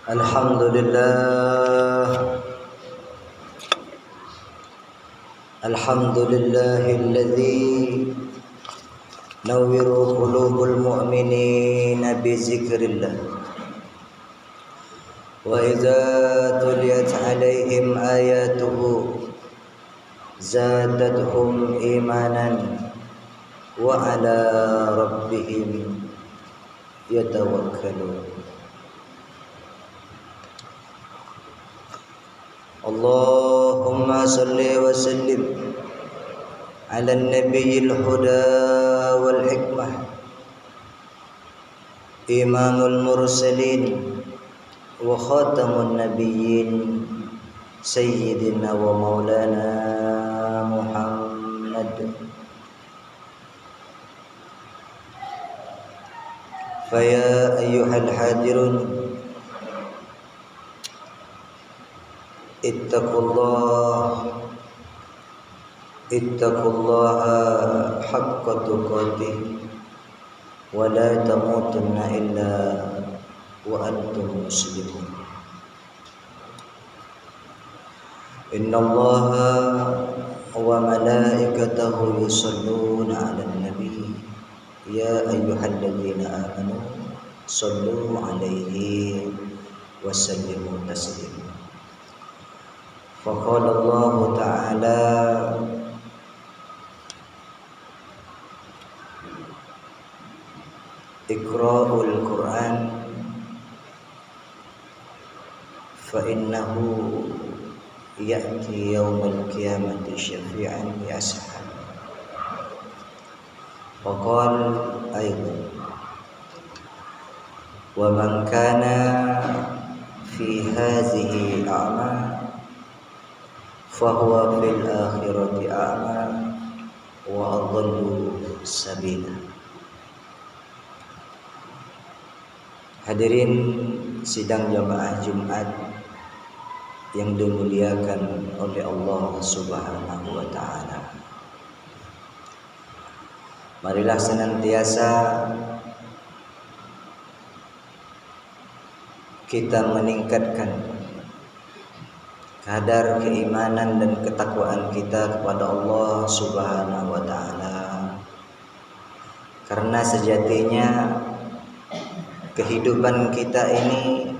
Alhamdulillahilladzi nawwiru qulubul mu'minina bi zikrillah wa idza tuliyat 'alaihim ayatuhu zadatuhum imanan wa 'ala rabbihim yatawakkalun. Allahumma salli wa sallim ala nabiyil huda wal hikmah imamul mursalin wa khatamun nabiyyin sayyidina wa maulana Muhammad. Faya ayyuhal hadirun ittaqullaha haqqa tuqatih wa la tamutunna illa wa antum muslimun. Innallaha wa malaikatahu yusholluna 'alan nabi ya ayyuhalladzina amanu shallu 'alaihi wa sallimu taslima. Faqala Allah Ta'ala Iqra'ul Qur'an fa innahu ya'ti yawmal qiyamati syafi'an li ashab. Wa qala aidan wa man kana fi hadhihi a'ma fahuwa fil akhirati a'ma wa adallu sabila. Hadirin sidang jamaah Jumat yang dimuliakan oleh Allah Subhanahu wa taala. Marilah senantiasa kita meningkatkan kadar keimanan dan ketakwaan kita kepada Allah Subhanahu wa taala. Karena sejatinya kehidupan kita ini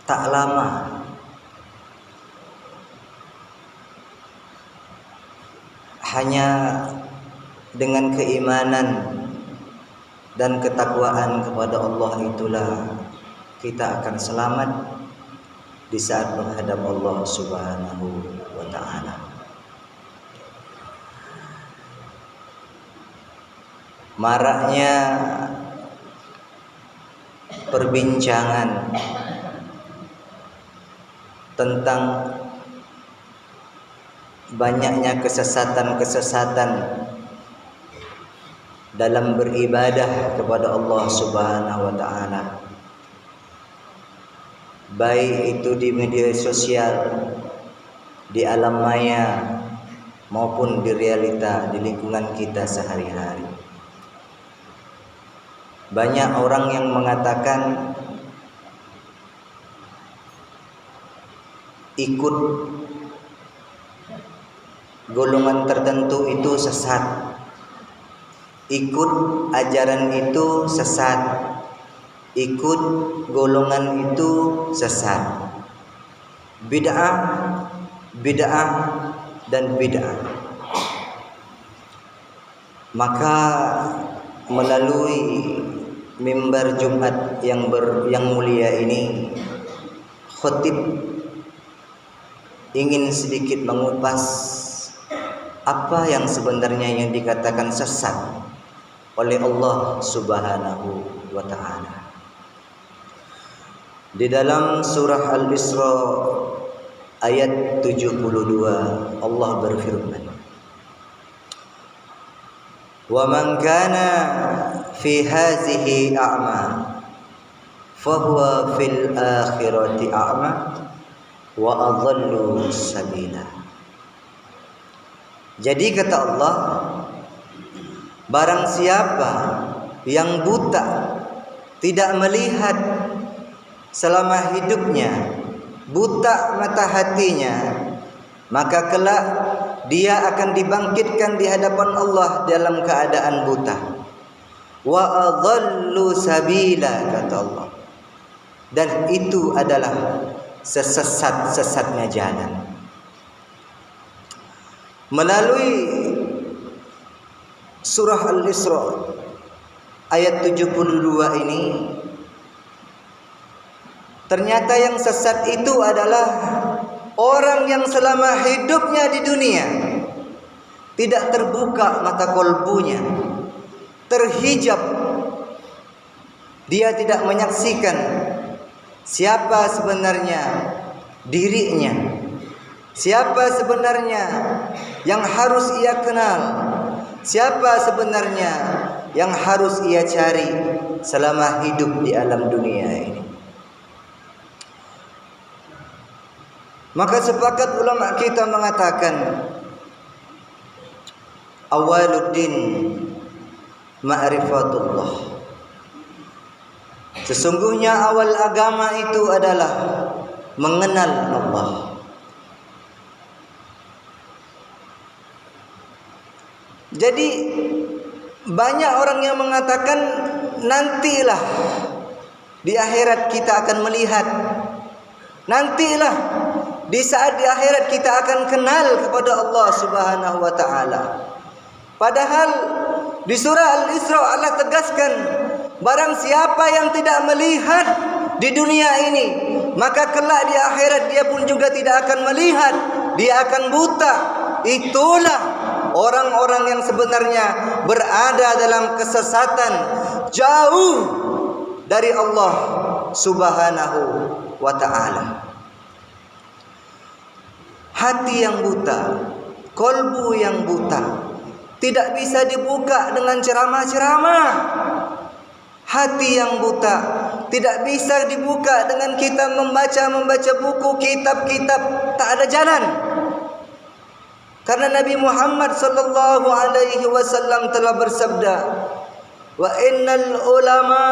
tak lama. Hanya dengan keimanan dan ketakwaan kepada Allah itulah kita akan selamat di saat menghadap Allah Subhanahu wa taala. Maraknya perbincangan tentang banyaknya kesesatan-kesesatan dalam beribadah kepada Allah Subhanahu wa taala, baik itu di media sosial, di alam maya maupun di realita di lingkungan kita sehari-hari. Banyak orang yang mengatakan ikut golongan tertentu itu sesat, ikut ajaran itu sesat, ikut golongan itu sesat. Bid'ah, bid'ah, dan bid'ah. Maka melalui mimbar Jumat yang mulia ini, khotib ingin sedikit mengupas apa yang sebenarnya yang dikatakan sesat oleh Allah Subhanahu wa taala. Di dalam surah Al-Isra ayat 72 Allah berfirman, "Wa man kana fi hadhihi a'ma fahuwa fil akhirati a'ma wa adallu sabila." Jadi kata Allah, barang siapa yang buta, tidak melihat selama hidupnya buta mata hatinya, maka kelak dia akan dibangkitkan di hadapan Allah dalam keadaan buta. Wa adallu sabila, kata Allah. Dan itu adalah sesat-sesatnya jalan. Melalui surah Al-Isra ayat 72 ini, ternyata yang sesat itu adalah orang yang selama hidupnya di dunia tidak terbuka mata kolbunya, terhijab. Dia tidak menyaksikan siapa sebenarnya dirinya, siapa sebenarnya yang harus ia kenal, siapa sebenarnya yang harus ia cari selama hidup di alam dunia ini. Maka sepakat ulama kita mengatakan, awaluddin ma'rifatullah. Sesungguhnya awal agama itu adalah mengenal Allah. Jadi banyak orang yang mengatakan nantilah di akhirat kita akan melihat, nantilah di saat di akhirat kita akan kenal kepada Allah Subhanahu wa taala. Padahal di surah Al-Isra Allah tegaskan, barang siapa yang tidak melihat di dunia ini, maka kelak di akhirat dia pun juga tidak akan melihat, dia akan buta. Itulah orang-orang yang sebenarnya berada dalam kesesatan, jauh dari Allah Subhanahu wa taala. Hati yang buta, kolbu yang buta, tidak bisa dibuka dengan ceramah-ceramah. Hati yang buta tidak bisa dibuka dengan kita membaca buku, kitab-kitab, tak ada jalan. Karena Nabi Muhammad sallallahu alaihi wasallam telah bersabda, "Wa innal ulama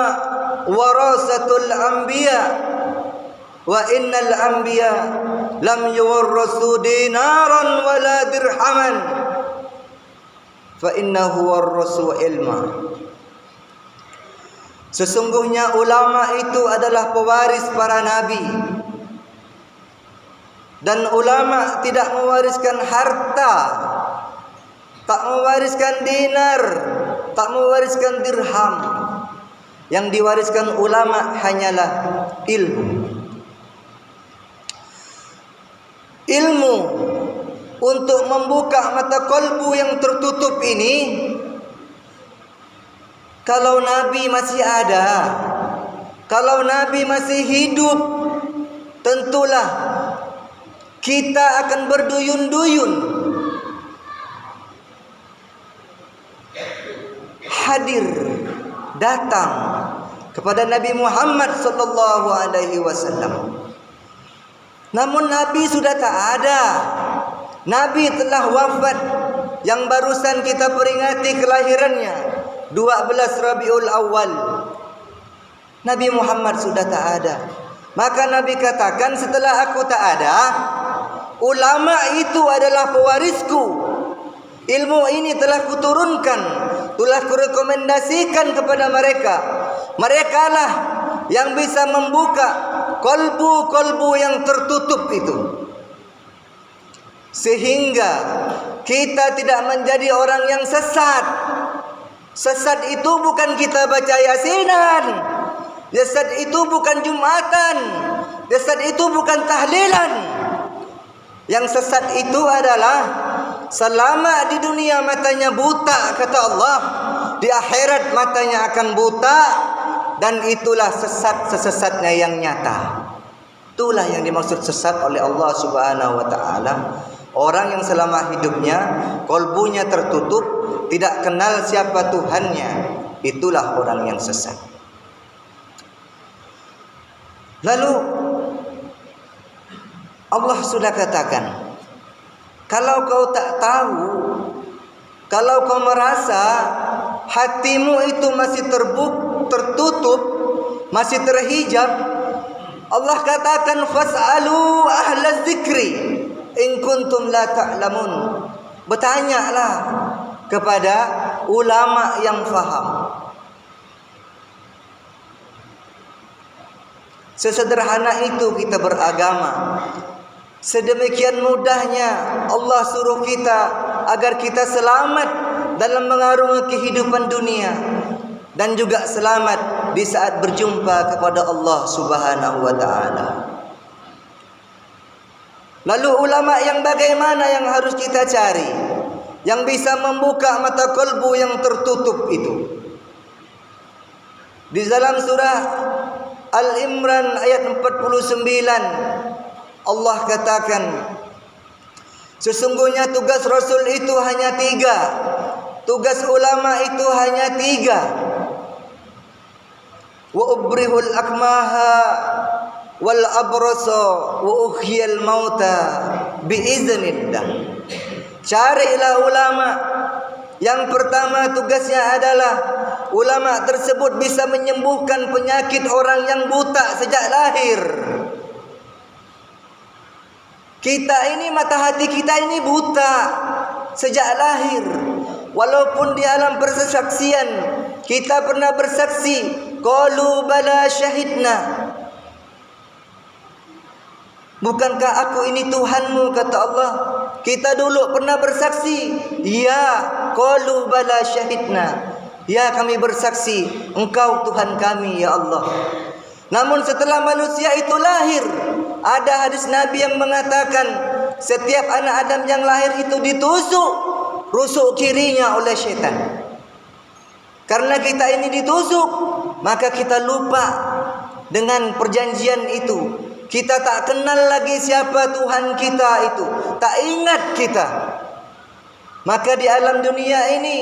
warasatul anbiya wa innal anbiya lam yuwarrasu dinaran wala dirhaman fa innahu warrasu ilma." Sesungguhnya ulama itu adalah pewaris para nabi. Dan ulama tidak mewariskan harta, tak mewariskan dinar, tak mewariskan dirham. Yang diwariskan ulama hanyalah ilmu. Ilmu untuk membuka mata kolbu yang tertutup ini, kalau Nabi masih ada, kalau Nabi masih hidup, tentulah kita akan berduyun-duyun hadir, datang kepada Nabi Muhammad sallallahu alaihi wasallam. Namun Nabi sudah tak ada. Nabi telah wafat, yang barusan kita peringati kelahirannya 12 Rabiul Awal. Nabi Muhammad sudah tak ada. Maka Nabi katakan, setelah aku tak ada, ulama itu adalah pewarisku. Ilmu ini telah kuturunkan, telah kurekomendasikan kepada mereka. Merekalah yang bisa membuka kolbu-kolbu yang tertutup itu, sehingga kita tidak menjadi orang yang sesat. Sesat itu bukan kita baca yasinan, sesat itu bukan jumatan, sesat itu bukan tahlilan. Yang sesat itu adalah selama di dunia matanya buta, kata Allah, di akhirat matanya akan buta. Dan itulah sesat sesatnya yang nyata. Itulah yang dimaksud sesat oleh Allah Subhanahu wa taala. Orang yang selama hidupnya kolbunya tertutup, tidak kenal siapa Tuhannya, itulah orang yang sesat. Lalu Allah sudah katakan, kalau kau tak tahu, kalau kau merasa hatimu itu masih tertutup, masih terhijab, Allah katakan fas'alu ahla dzikri in kuntum la ta'lamun. Bertanyalah kepada ulama yang faham. Sesederhana itu kita beragama. Sedemikian mudahnya Allah suruh kita agar kita selamat dalam mengarungi kehidupan dunia dan juga selamat di saat berjumpa kepada Allah Subhanahu wa taala. Lalu ulama yang bagaimana yang harus kita cari? Yang bisa membuka mata kalbu yang tertutup itu. Di dalam surah Al-Imran ayat 49 Allah katakan, sesungguhnya tugas Rasul itu hanya 3. Tugas ulama itu hanya 3. Wa ubrihul akmaha wal abrasa wa uhyil mauta biiznillah. Carilah ulama. Yang pertama tugasnya adalah ulama tersebut bisa menyembuhkan penyakit orang yang buta sejak lahir. Kita ini, mata hati kita ini buta sejak lahir. Walaupun di alam persaksian kita pernah bersaksi, qalu bala syahidna. Bukankah aku ini Tuhanmu, kata Allah. Kita dulu pernah bersaksi, ya, qalu bala syahidna. Ya, kami bersaksi, Engkau Tuhan kami, ya Allah. Namun setelah manusia itu lahir, ada hadis Nabi yang mengatakan setiap anak Adam yang lahir itu ditusuk rusuk kirinya oleh syaitan. Karena kita ini ditusuk, maka kita lupa dengan perjanjian itu. Kita tak kenal lagi siapa Tuhan kita itu, tak ingat kita. Maka di alam dunia ini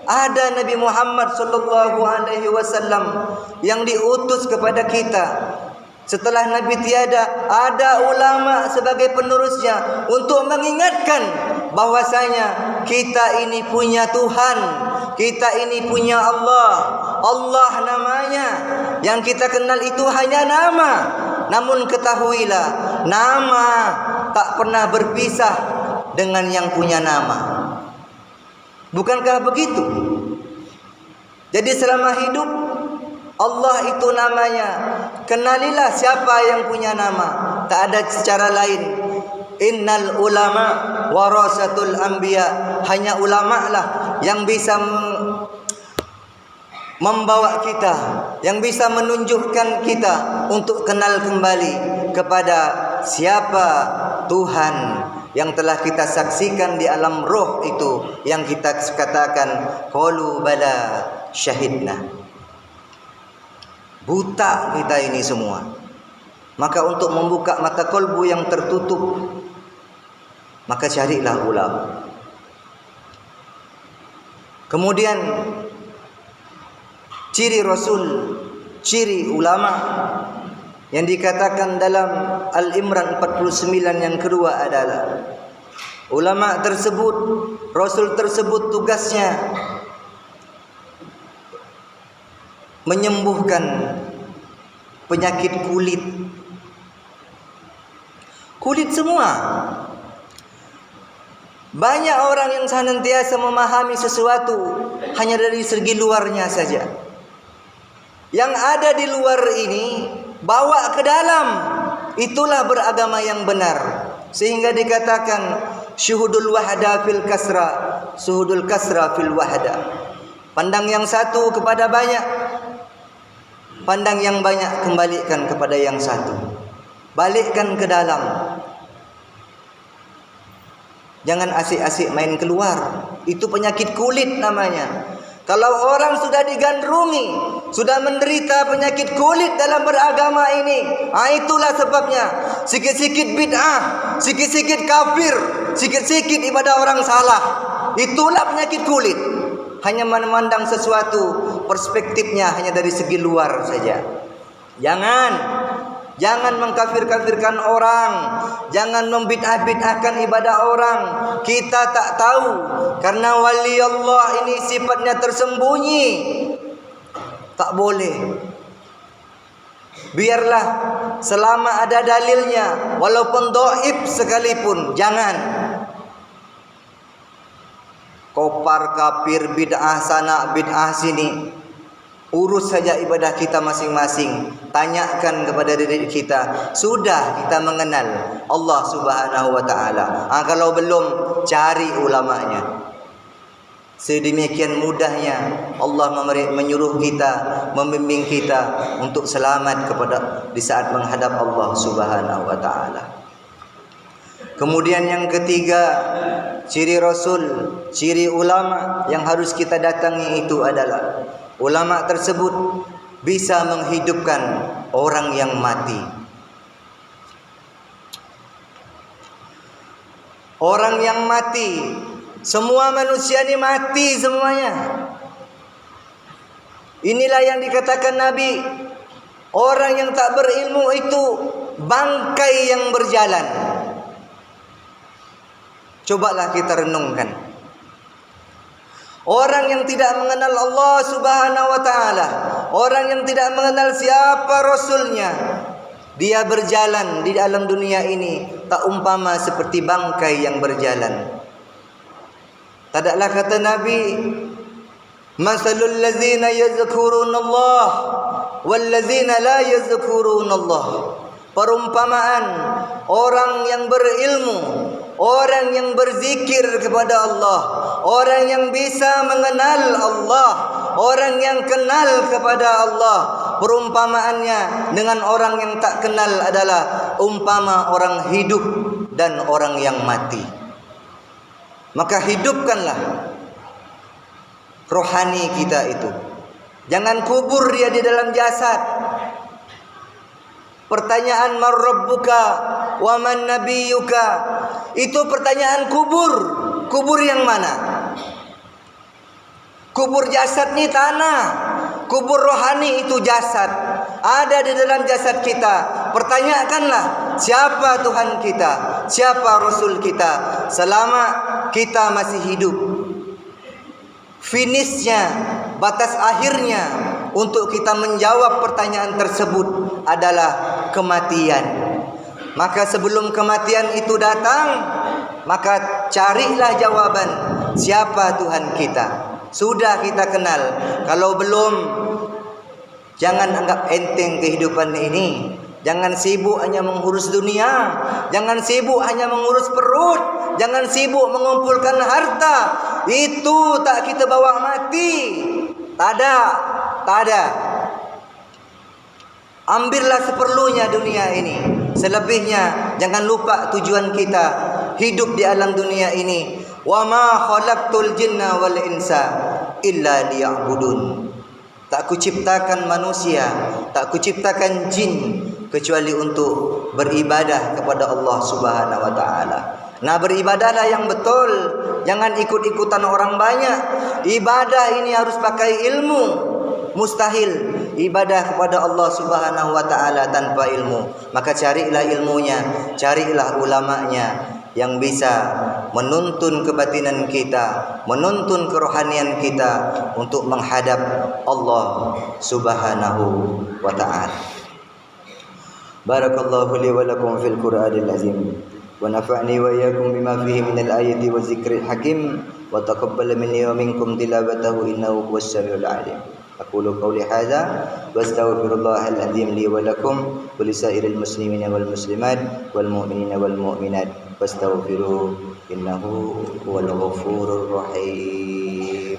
ada Nabi Muhammad sallallahu alaihi wasallam yang diutus kepada kita. Setelah Nabi tiada, ada ulama sebagai penerusnya untuk mengingatkan bahwasanya kita ini punya Tuhan, kita ini punya Allah. Allah namanya, yang kita kenal itu hanya nama. Namun ketahuilah, nama tak pernah berpisah dengan yang punya nama. Bukankah begitu? Jadi selama hidup Allah itu namanya. Kenalilah siapa yang punya nama. Tak ada cara lain. Innal ulama warasatul anbiya. Hanya ulama lah yang bisa membawa kita, yang bisa menunjukkan kita untuk kenal kembali kepada siapa Tuhan yang telah kita saksikan di alam roh itu, yang kita katakan qalu bala syahidna. Buta kita ini semua. Maka untuk membuka mata kalbu yang tertutup, maka carilah ulama. Kemudian ciri Rasul, ciri ulama yang dikatakan dalam Al-Imran 49 yang kedua adalah ulama tersebut, Rasul tersebut tugasnya menyembuhkan penyakit kulit. Kulit semua. Banyak orang yang senantiasa memahami sesuatu hanya dari segi luarnya saja. Yang ada di luar ini bawa ke dalam, itulah beragama yang benar. Sehingga dikatakan syuhudul wahda fil kasra, syuhudul kasra fil wahda. Pandang yang satu kepada banyak, pandang yang banyak kembalikan kepada yang satu. Balikkan ke dalam. Jangan asik-asik main keluar. Itu penyakit kulit namanya. Kalau orang sudah digandrungi, sudah menderita penyakit kulit dalam beragama ini, itulah sebabnya. Sikit-sikit bid'ah, sikit-sikit kafir, sikit-sikit ibadah orang salah. Itulah penyakit kulit. Hanya memandang sesuatu, perspektifnya hanya dari segi luar saja. Jangan mengkafir-kafirkan orang. Jangan membid'ah-bid'ahkan ibadah orang. Kita tak tahu. Karena wali Allah ini sifatnya tersembunyi. Tak boleh. Biarlah selama ada dalilnya, walaupun dhaif sekalipun, jangan. Kopar kafir, bid'ah sana, bid'ah sini. Urus saja ibadah kita masing-masing. Tanyakan kepada diri kita, sudah kita mengenal Allah Subhanahu wa taala? Kalau belum, cari ulamanya. Sedemikian mudahnya Allah menyuruh kita, membimbing kita untuk selamat di saat menghadap Allah Subhanahu wa taala. Kemudian yang ketiga, ciri Rasul, ciri ulama yang harus kita datangi itu adalah ulama tersebut bisa menghidupkan orang yang mati. Orang yang mati, semua manusia ini mati semuanya. Inilah yang dikatakan Nabi, orang yang tak berilmu itu bangkai yang berjalan. Cobalah kita renungkan. Orang yang tidak mengenal Allah Subhanahu wa taala, orang yang tidak mengenal siapa Rasulnya, dia berjalan di dalam dunia ini tak umpama seperti bangkai yang berjalan. Tadaklah kata Nabi, masalul ladzina yazkurunallah wal ladzina la yazkurunallah. Perumpamaan orang yang berilmu, orang yang berzikir kepada Allah, orang yang bisa mengenal Allah, orang yang kenal kepada Allah. Perumpamaannya dengan orang yang tak kenal adalah umpama orang hidup dan orang yang mati. Maka hidupkanlah rohani kita itu. Jangan kubur dia di dalam jasad. Pertanyaan man rabbuka wa man nabiyuka, itu pertanyaan kubur. Kubur yang mana? Kubur jasad ni tanah, kubur rohani itu jasad. Ada di dalam jasad kita. Pertanyakanlah, siapa Tuhan kita? Siapa Rasul kita? Selama kita masih hidup, finishnya, batas akhirnya untuk kita menjawab pertanyaan tersebut adalah kematian. Maka sebelum kematian itu datang, maka carilah jawaban, siapa Tuhan kita. Sudah kita kenal. Kalau belum, jangan anggap enteng kehidupan ini. Jangan sibuk hanya mengurus dunia. Jangan sibuk hanya mengurus perut. Jangan sibuk mengumpulkan harta. Itu tak kita bawa mati. Tak ada. Ambillah seperlunya dunia ini. Selebihnya jangan lupa tujuan kita hidup di alam dunia ini. Wa ma khalaqtul jinna wal insa illa liya'budun. Tak kuciptakan manusia, tak kuciptakan jin kecuali untuk beribadah kepada Allah Subhanahu wa taala. Nah, beribadahlah yang betul, jangan ikut-ikutan orang banyak. Ibadah ini harus pakai ilmu. Mustahil ibadah kepada Allah Subhanahu wa taala tanpa ilmu. Maka carilah ilmunya, carilah ulamanya yang bisa menuntun kebatinan kita, menuntun kerohanian kita untuk menghadap Allah Subhanahu wa taala. Barakallahu li wa lakum fil Qur'anil azim wa nafa'ni wa iyyakum bima fihi minal ayati wa zikril hakim wa taqabbal minni wa minkum tilawatahu innahu huwas samiul alim. أقول قولي هذا وأستغفر الله العظيم لي ولكم ولسائر المسلمين والمسلمات والمؤمنين والمؤمنات فاستغفروه إنه هو الغفور الرحيم.